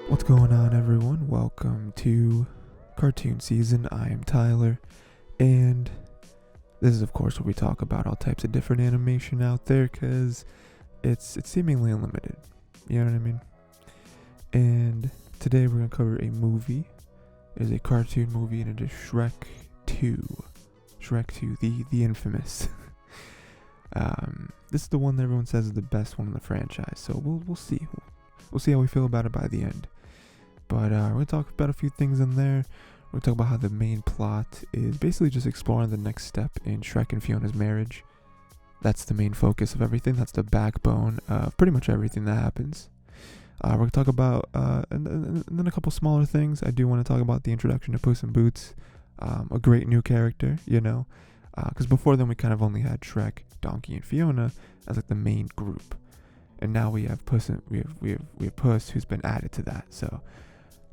What's going on, everyone? Welcome to cartoon season. I am Tyler, and this is, of course, where we talk about all types of different animation out there, because it's seemingly unlimited. You know what I mean? And today we're going to cover a movie. It is a cartoon movie, and it is Shrek 2. Shrek 2, the infamous. This is the one that everyone says is the best one in the franchise, so we'll see. We'll see how we feel about it by the end. But we're going to talk about a few things in there. We're going to talk about how the main plot is basically just exploring the next step in Shrek and Fiona's marriage. That's the main focus of everything. That's the backbone of pretty much everything that happens. We're going to talk about, and then a couple smaller things. I do want to talk about the introduction to Puss in Boots. A great new character, you know. Because before then we kind of only had Shrek, Donkey, and Fiona as like the main group. And now we have Puss, we have Puss who's been added to that. So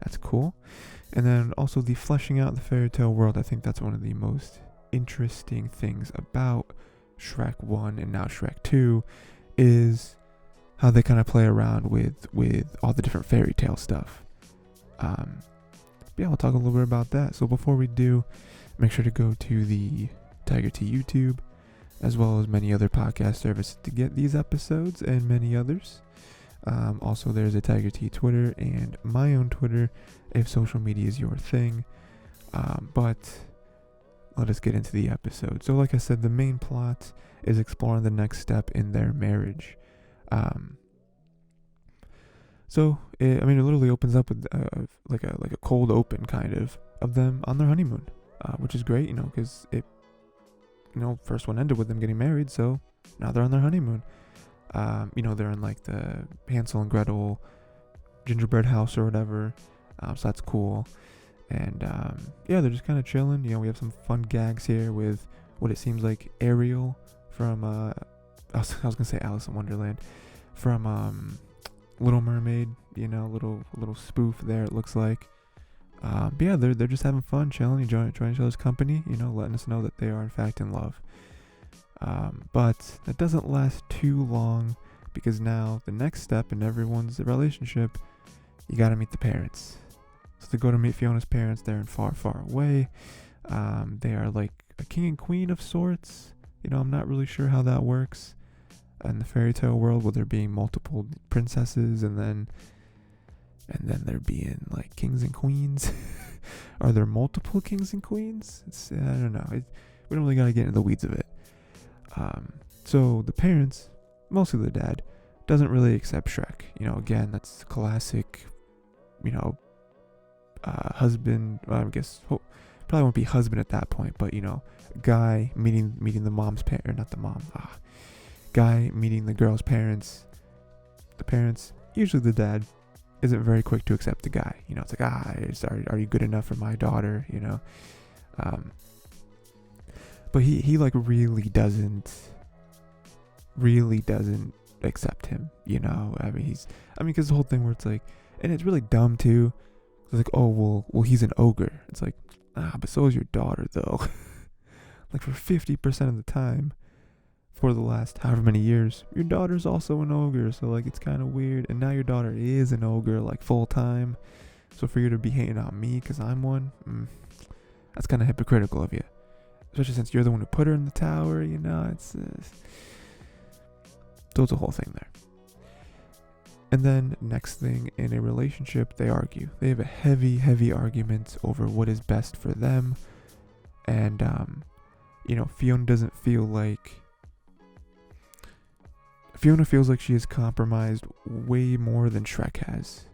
that's cool. And then also the fleshing out the fairy tale world. I think that's one of the most interesting things about Shrek 1 and now Shrek 2 is how they kind of play around with all the different fairy tale stuff. Yeah, we'll talk a little bit about that. So before we do, make sure to go to the Tiger T YouTube as well as many other podcast services to get these episodes and many others. Also, there's a Tiger T Twitter and my own Twitter if social media is your thing. But let us get into the episode. So like I said, the main plot is exploring the next step in their marriage. So it literally opens up with like a cold open kind of them on their honeymoon, which is great, because it, first one ended with them getting married, so now they're on their honeymoon. They're in like the Hansel and Gretel gingerbread house or whatever. So that's cool. And they're just kind of chilling. We have some fun gags here with what it seems like Ariel from I was gonna say Alice in Wonderland from Little Mermaid. Little spoof there. It looks like. They're just having fun, chilling, enjoying each other's company. Letting us know that they are in fact in love. But that doesn't last too long, because now the next step in everyone's relationship, you gotta meet the parents. So they go to meet Fiona's parents. They're in far, far away. They are like a king and queen of sorts. I'm not really sure how that works in the fairy tale world, with there being multiple princesses and then there being like kings and queens. Are there multiple kings and queens? I don't know. We don't really gotta get into the weeds of it. So the parents, mostly the dad, doesn't really accept Shrek. Again, that's classic, husband, I guess, probably won't be husband at that point, but, guy meeting the mom's parent, or not the mom, guy meeting the girl's parents. The parents, usually the dad, isn't very quick to accept the guy. It's like, are you good enough for my daughter, But he like really doesn't accept him, because the whole thing where it's like, and it's really dumb too. It's like, oh, well, he's an ogre. It's like, but so is your daughter though. Like for 50% of the time, for the last however many years, your daughter's also an ogre. So like, it's kind of weird. And now your daughter is an ogre, like full time. So for you to be hating on me because I'm one, that's kind of hypocritical of you. Especially since you're the one who put her in the tower, it's... So it's a whole thing there. And then, next thing, in a relationship, they argue. They have a heavy, heavy argument over what is best for them. And, Fiona doesn't feel like... Fiona feels like she is compromised way more than Shrek has.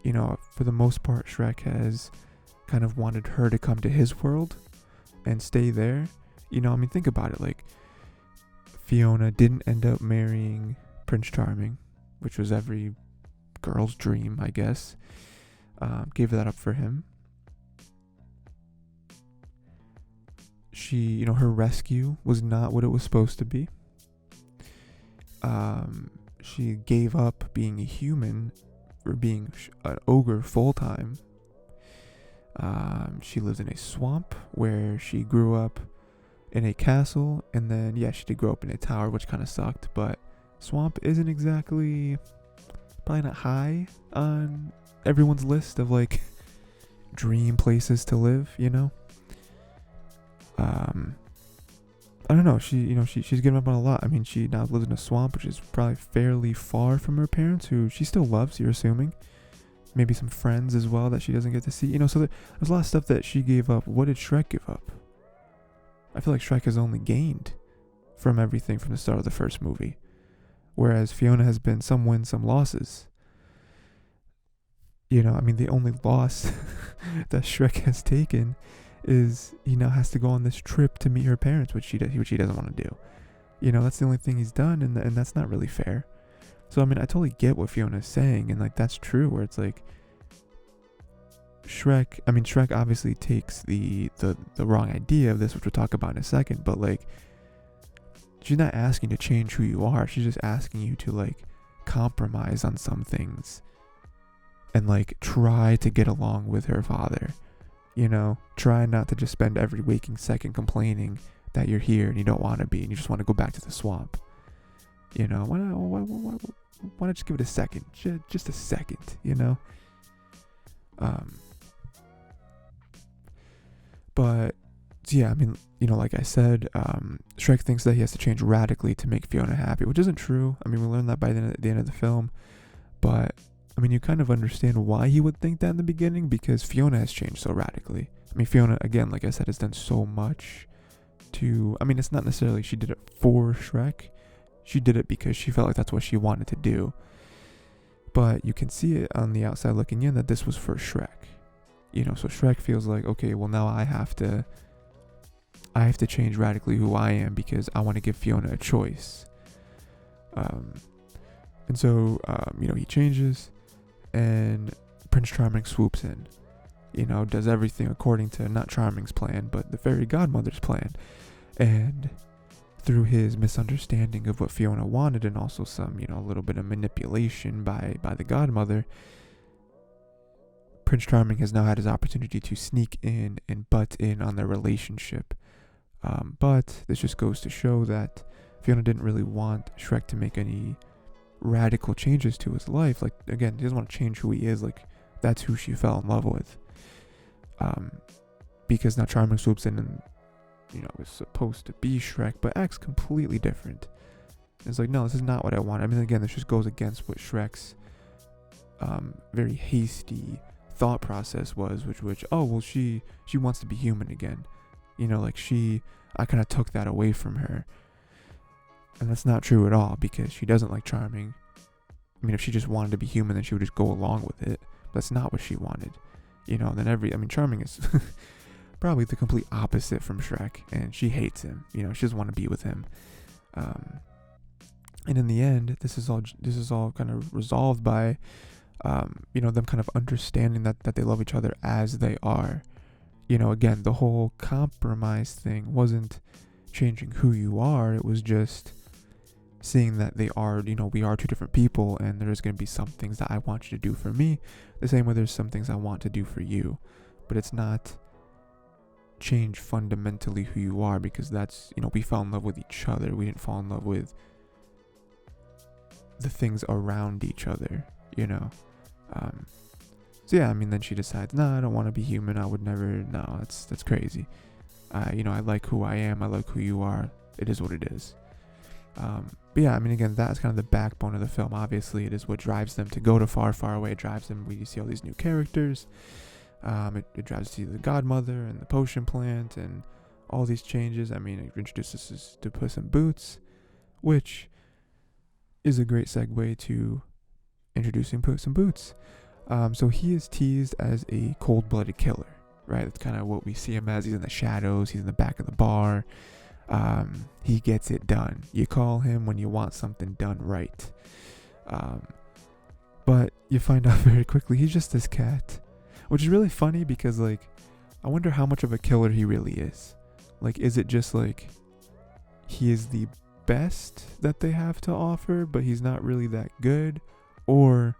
For the most part, Shrek has kind of wanted her to come to his world and stay there. Think about it. Like, Fiona didn't end up marrying Prince Charming, which was every girl's dream, I guess. Gave that up for him. She, her rescue was not what it was supposed to be. She gave up being a human for being an ogre full time. She lives in a swamp where she grew up in a castle, and then she did grow up in a tower, which kind of sucked, but swamp isn't exactly, probably not high on everyone's list of like dream places to live, you know. I don't know. She's given up on a lot. I mean, she now lives in a swamp, which is probably fairly far from her parents, who she still loves. You're assuming, maybe some friends as well that she doesn't get to see. You know, so there's a lot of stuff that she gave up. What did Shrek give up? I feel like Shrek has only gained from everything from the start of the first movie, whereas Fiona has been some wins, some losses. You know, I mean, the only loss that Shrek has taken is he now has to go on this trip to meet her parents, which he doesn't want to do. You know, that's the only thing he's done, and that's not really fair. So I mean, I totally get what Fiona's saying, and like that's true. Where it's like Shrek obviously takes the wrong idea of this, which we'll talk about in a second. But like, she's not asking to change who you are. She's just asking you to like compromise on some things, and like try to get along with her father. You know, try not to just spend every waking second complaining that you're here and you don't want to be and you just want to go back to the swamp. You know, why not just give it a second? Just a second, you know? But, yeah, I mean, you know, like I said, Shrek thinks that he has to change radically to make Fiona happy, which isn't true. I mean, we learned that by the end of the film. But I mean, you kind of understand why he would think that in the beginning, because Fiona has changed so radically. I mean, Fiona, again, like I said, has done so much to... I mean, it's not necessarily she did it for Shrek. She did it because she felt like that's what she wanted to do. But you can see it on the outside looking in that this was for Shrek. You know, so Shrek feels like, okay, well, now I have to change radically who I am because I want to give Fiona a choice. And so, you know, he changes, and Prince Charming swoops in, you know, does everything according to not Charming's plan, but the fairy godmother's plan. And through his misunderstanding of what Fiona wanted, and also some, you know, a little bit of manipulation by the godmother, Prince Charming has now had his opportunity to sneak in and butt in on their relationship. But this just goes to show that Fiona didn't really want Shrek to make any radical changes to his life. Like, again, he doesn't want to change who he is. Like, that's who she fell in love with. Because now Charming swoops in and, you know, is supposed to be Shrek, but acts completely different. It's like, no, this is not what I want. I mean, again, this just goes against what Shrek's very hasty thought process was, which oh, well, she wants to be human again. You know, like I kind of took that away from her. And that's not true at all, because she doesn't like Charming. I mean, if she just wanted to be human, then she would just go along with it. But that's not what she wanted. You know, and then Charming is probably the complete opposite from Shrek, and she hates him. You know, she doesn't want to be with him. And in the end, this is all kind of resolved by, you know, them kind of understanding that they love each other as they are. You know, again, the whole compromise thing wasn't changing who you are. It was just seeing that they are, you know, we are two different people, and there's going to be some things that I want you to do for me, the same way there's some things I want to do for you. But it's not change fundamentally who you are, because that's, you know, we fell in love with each other. We didn't fall in love with the things around each other, you know. So yeah, I mean, then she decides, no, I don't want to be human. I would never. No, that's crazy. You know, I like who I am. I like who you are. It is what it is. But yeah, I mean, again, that's kind of the backbone of the film. Obviously, it is what drives them to go to far, far away. It drives them. We see all these new characters. It drives to see the godmother and the potion plant and all these changes. I mean, it introduces us to Puss in Boots, which is a great segue to introducing Puss in Boots. So he is teased as a cold-blooded killer, right? That's kind of what we see him as. He's in the shadows. He's in the back of the bar. He gets it done. You call him when you want something done right. But you find out very quickly he's just this cat, which is really funny because, like, I wonder how much of a killer he really is. Like, is it just like he is the best that they have to offer, but he's not really that good? Or,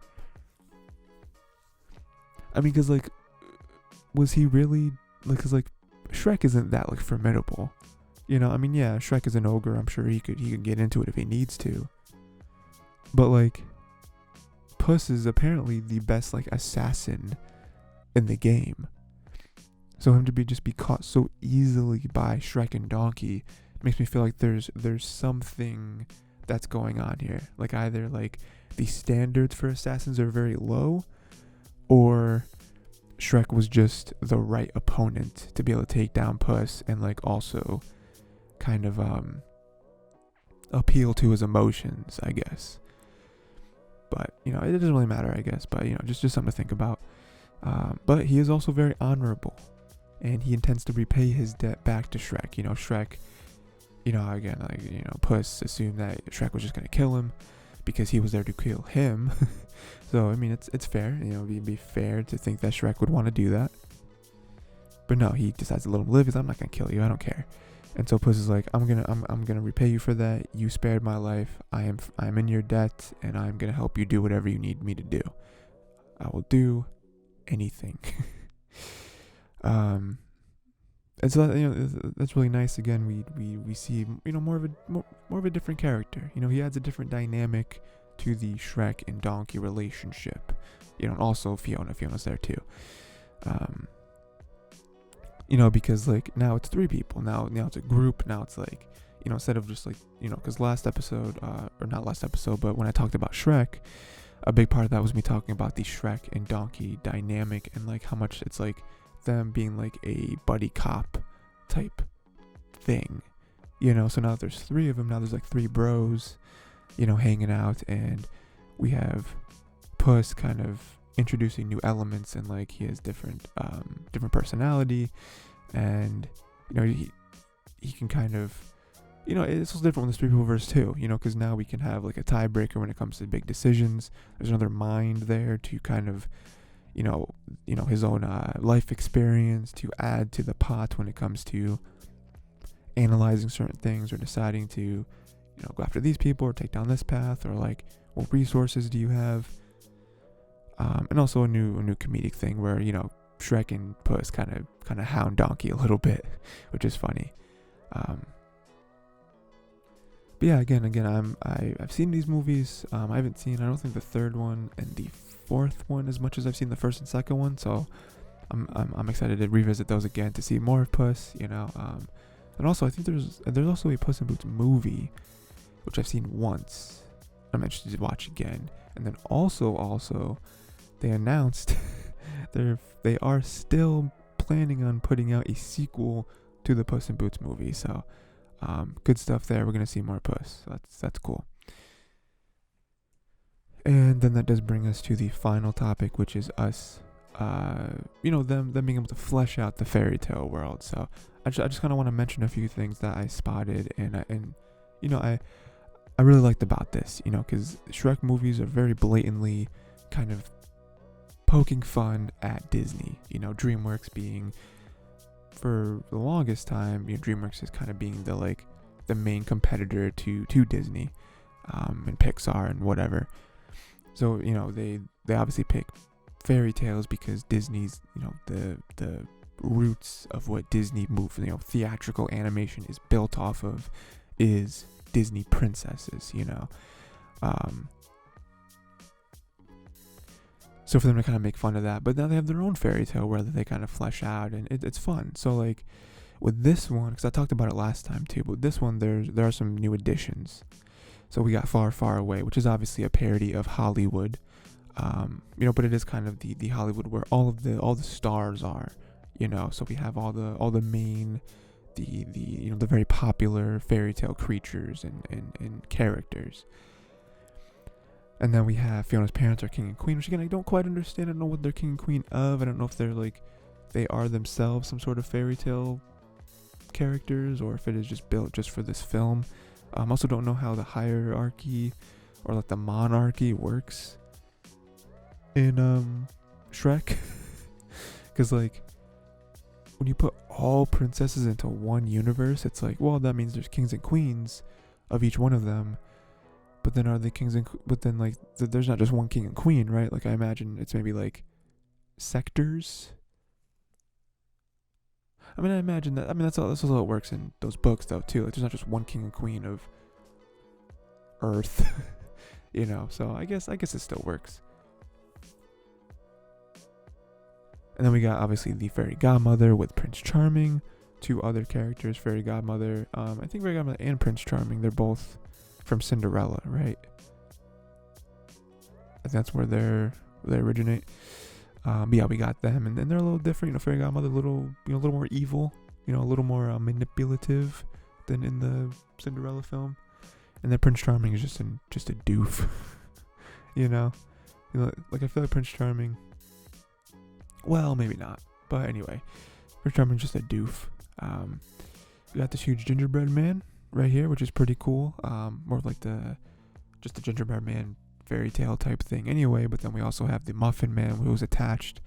I mean, because, like, was he really, like, because, like, Shrek isn't that, like, formidable. You know, I mean, yeah, Shrek is an ogre. I'm sure he could get into it if he needs to. But, like, Puss is apparently the best like assassin in the game. So him to be caught so easily by Shrek and Donkey makes me feel like there's something that's going on here. Like either like the standards for assassins are very low, or Shrek was just the right opponent to be able to take down Puss and like also kind of appeal to his emotions, I guess. But it doesn't really matter, I guess. But just something to think about. But he is also very honorable, and he intends to repay his debt back to Shrek. Shrek, again, like Puss assumed that Shrek was just gonna kill him because he was there to kill him. So I mean, it's fair. It'd be fair to think that Shrek would want to do that. But no, he decides to let him live. He's like, I'm not gonna kill you. I don't care. And so Puss is like, I'm gonna repay you for that. You spared my life. I'm in your debt, and I'm gonna help you do whatever you need me to do. I will do anything. And so that's really nice. Again, we see more of a different character. He adds a different dynamic to the Shrek and Donkey relationship. And also Fiona's there too. Because like now it's 3 people. Now it's a group. Now it's like, instead of just like, because last episode, or not last episode, but when I talked about Shrek, a big part of that was me talking about the Shrek and Donkey dynamic and like how much it's like them being like a buddy cop type thing. So now there's 3 of them. Now there's like 3 bros, hanging out, and we have Puss kind of introducing new elements, and like he has different personality, and he can kind of it's also different when there's 3 people versus 2, because now we can have like a tiebreaker when it comes to big decisions. There's another mind there to kind of his own life experience to add to the pot when it comes to analyzing certain things or deciding to go after these people or take down this path, or like what resources do you have. And also a new comedic thing where Shrek and Puss kind of hound Donkey a little bit, which is funny. But yeah, again, I've seen these movies. I don't think the 3rd one and the 4th one as much as I've seen the 1st and 2nd one. So I'm excited to revisit those again to see more of Puss. And also I think there's also a Puss in Boots movie, which I've seen once. I'm interested to watch again. And then also they announced they are still planning on putting out a sequel to the Puss in Boots movie. So good stuff there. We're gonna see more Puss. So that's cool. And then that does bring us to the final topic, which is us, them being able to flesh out the fairy tale world. So I just kind of want to mention a few things that I spotted, and I really liked about this, because Shrek movies are very blatantly kind of poking fun at Disney. DreamWorks being, for the longest time, DreamWorks is kind of being the main competitor to Disney, and Pixar and whatever. So they obviously pick fairy tales because Disney's the roots of what Disney theatrical animation is built off of is Disney princesses. So for them to kind of make fun of that, but now they have their own fairy tale where they kind of flesh out, and it's fun. So like with this one, because I talked about it last time too, but with this one there are some new additions. So we got Far, Far Away, which is obviously a parody of Hollywood, but it is kind of the Hollywood where all the stars are, So we have all the main, the very popular fairy tale creatures and characters. And then we have Fiona's parents are king and queen, which again I don't quite understand. I don't know what they're king and queen of. I don't know if they are themselves some sort of fairy tale characters, or if it is just built just for this film. I also don't know how the hierarchy or like the monarchy works in Shrek, because like when you put all princesses into one universe, it's like, well, that means there's kings and queens of each one of them. But then are they kings and but then like there's not just one king and queen, right? Like I imagine it's maybe like sectors. I mean, I imagine that. I mean, that's also how it works in those books, though, too. Like, there's not just one king and queen of Earth, So I guess it still works. And then we got obviously the fairy godmother with Prince Charming. Two other characters, fairy godmother. I think fairy godmother and Prince Charming, they're both from Cinderella, right? I think that's where they originate. But yeah, we got them, and then they're a little different. You know, fairy godmother, a little more evil. You know, a little more manipulative than in the Cinderella film. And then Prince Charming is just a doof. you know, like I feel like Prince Charming. Well, maybe not, but anyway, Prince Charming's just a doof. We got this huge gingerbread man right here, which is pretty cool. More like just the gingerbread man fairy tale type thing anyway. But then we also have the muffin man who's attached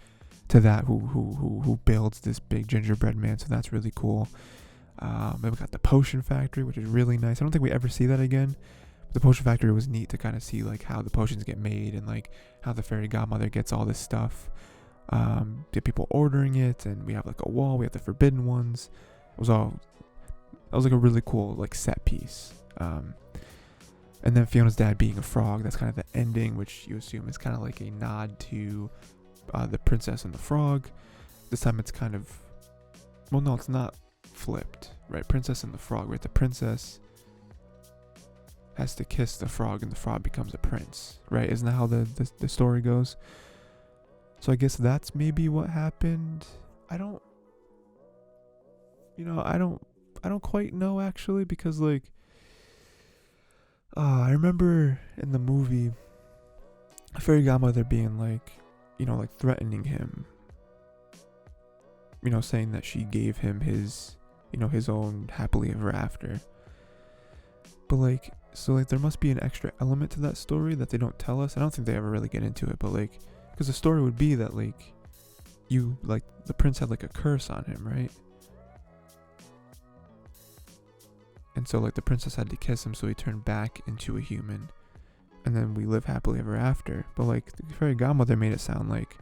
to that, who builds this big gingerbread man. So that's really cool. Then we got the potion factory, which is really nice. I don't think we ever see that again. But the potion factory was neat to kind of see like how the potions get made and like how the fairy godmother gets all this stuff. Get people ordering it, and we have like a wall. We have the forbidden ones. That was like a really cool like set piece. And then Fiona's dad being a frog. That's kind of the ending, which you assume is kind of like a nod to the Princess and the Frog. This time it's kind of, well, no, it's not flipped, right? Princess and the Frog, right? The princess has to kiss the frog, and the frog becomes a prince, right? Isn't that how the story goes? So I guess that's maybe what happened. I don't quite know actually, because like I remember in the movie a fairy godmother being like, like threatening him, saying that she gave him his own happily ever after. But like, so like there must be an extra element to that story that they don't tell us. I don't think they ever really get into it, but like, because the story would be that like the prince had like a curse on him, right? And so like the princess had to kiss him, so he turned back into a human, and then we live happily ever after. But like the fairy godmother made it sound like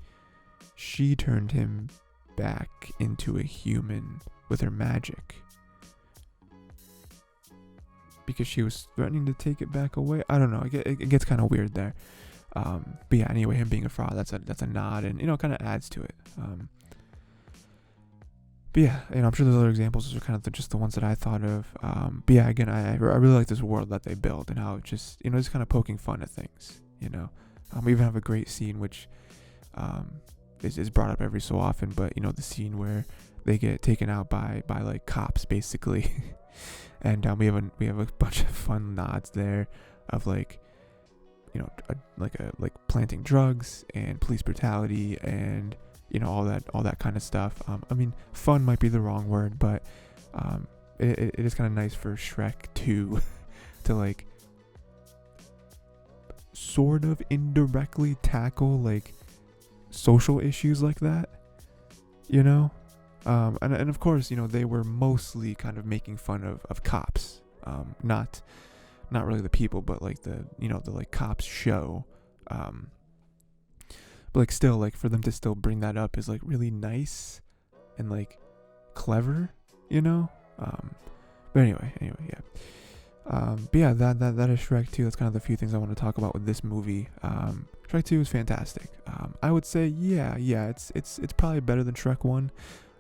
she turned him back into a human with her magic, because she was threatening to take it back away. I don't know. It gets kind of weird there. But yeah, anyway, him being a frog, that's a nod, and kind of adds to it. But yeah, I'm sure there's other examples. Those are kind of just the ones that I thought of. But yeah, again, I really like this world that they built, and how it just just kind of poking fun at things. We even have a great scene which is brought up every so often, but the scene where they get taken out by like cops basically, and we have a bunch of fun nods there of like like planting drugs and police brutality and all that kind of stuff. I mean, fun might be the wrong word, but it is kind of nice for Shrek 2 to like sort of indirectly tackle like social issues like that, and of course they were mostly kind of making fun of cops, not really the people, but like the like cops show, but like still, like for them to still bring that up is like really nice and like clever, but anyway, yeah. But yeah, that is Shrek 2. That's kind of the few things I want to talk about with this movie. Shrek 2 is fantastic. I would say yeah, it's probably better than Shrek 1.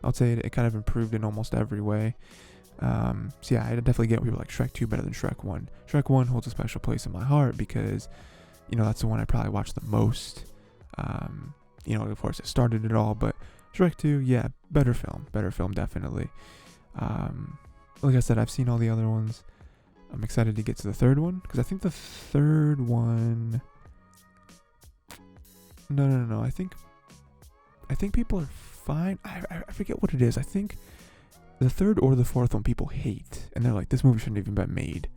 I would say it kind of improved in almost every way. So yeah, I definitely get people like Shrek 2 better than Shrek 1. Shrek 1 holds a special place in my heart because, that's the one I probably watched the most. Of course it started it all, but Shrek 2, yeah, better film definitely. Like I said, I've seen all the other ones. I'm excited to get to the third one, because I think the third one, no, I think people are fine. I forget what it is. I think the third or the fourth one people hate, and they're like, this movie shouldn't even been made.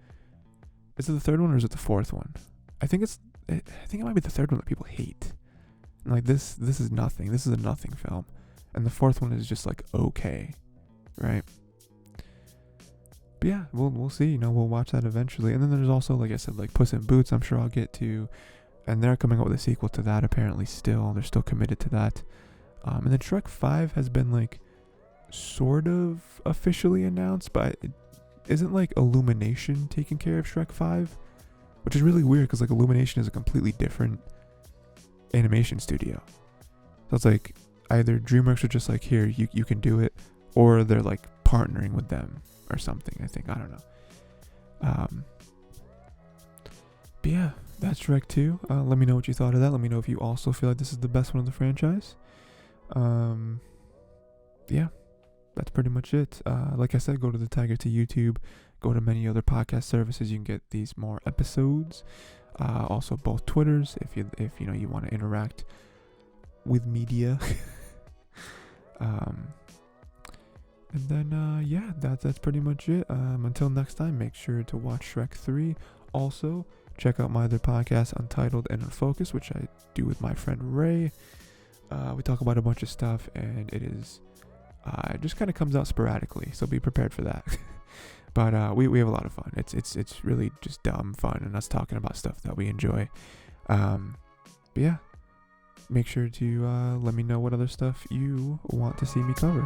Is it the third one or is it the fourth one? I think it might be the third one that people hate. And like this is nothing. This is a nothing film, and the fourth one is just like okay, right? But yeah, we'll see. We'll watch that eventually. And then there's also, like I said, like Puss in Boots. I'm sure I'll get to, and they're coming up with a sequel to that. Apparently, they're still committed to that. And then Shrek 5 has been like sort of officially announced, but it isn't like Illumination taking care of Shrek 5, which is really weird because like Illumination is a completely different animation studio. So it's like either DreamWorks are just like, here, you can do it, or they're like partnering with them or something. I think, I don't know. But yeah, that's Shrek 2. Let me know what you thought of that. Let me know if you also feel like this is the best one of the franchise. Yeah, that's pretty much it. Like I said, go to the Tiger to YouTube. Go to many other podcast services. You can get these more episodes. Also, both Twitters if you want to interact with media. And then yeah, that's pretty much it. Until next time, make sure to watch Shrek 3. Also, check out my other podcast, Untitled and Unfocused, which I do with my friend Ray. We talk about a bunch of stuff, and it just kind of comes out sporadically, so be prepared for that. But we have a lot of fun. It's really just dumb fun, and us talking about stuff that we enjoy. But yeah, make sure to let me know what other stuff you want to see me cover.